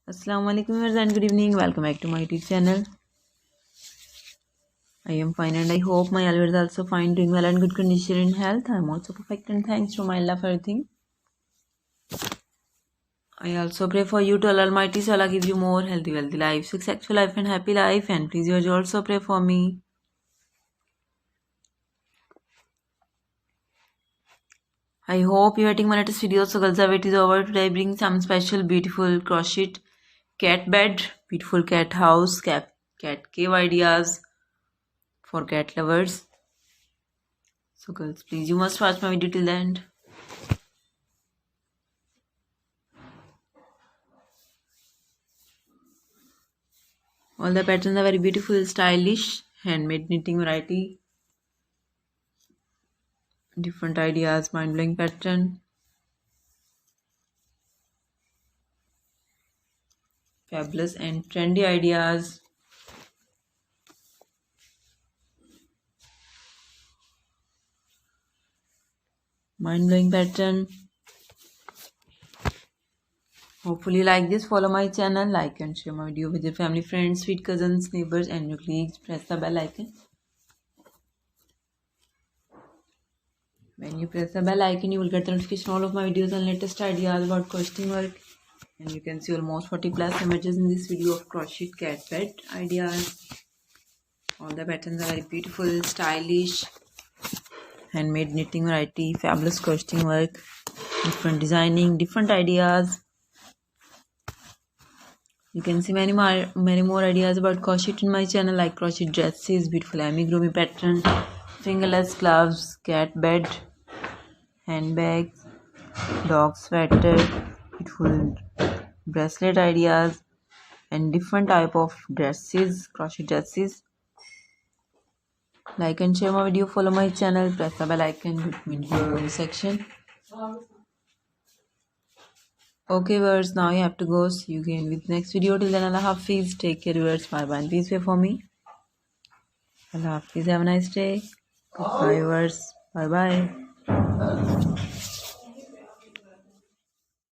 Assalamu alaikum viewers and good evening. Welcome back to my YouTube channel. I am fine and I hope my viewers are also fine, doing well and good condition in health. I am also perfect and thanks to my Allah for everything. I also pray for you to Allah Almighty so Allah gives you more healthy, wealthy life, successful life and happy life, and please you also pray for me. I hope you are getting my latest video. So girls, the wait is over. Today I bring some special beautiful crochet cat bed, beautiful cat house, cat cave ideas for cat lovers. So girls, please you must watch my video till the end. All the patterns are very beautiful, stylish, handmade knitting variety. Different ideas, mind-blowing pattern. Fabulous and trendy ideas. Mind-blowing pattern. Hopefully you like this. Follow my channel, like and share my video with your family, friends, sweet cousins, neighbors and your colleagues. Press the bell icon. When you press the bell icon, you will get the notification all of my videos and latest ideas about crocheting work. And you can see almost 40 plus images in this video of crochet cat bed ideas. All the patterns are very beautiful, stylish, handmade knitting variety, fabulous crocheting work, different designing, different ideas. You can see many more ideas about crochet in my channel, like crochet dresses, beautiful amigurumi pattern, fingerless gloves, cat bed, handbags, dog sweater, beautiful bracelet ideas, and different type of dresses, crochet dresses. Like and share my video, follow my channel, press the bell icon, put me in the comment section. Okay viewers, now you have to go. See you again with next video. Till then, Allah Hafiz. Take care viewers. Bye bye and please pray for me. Allah Hafiz. Have a nice day. Goodbye viewers. Bye bye.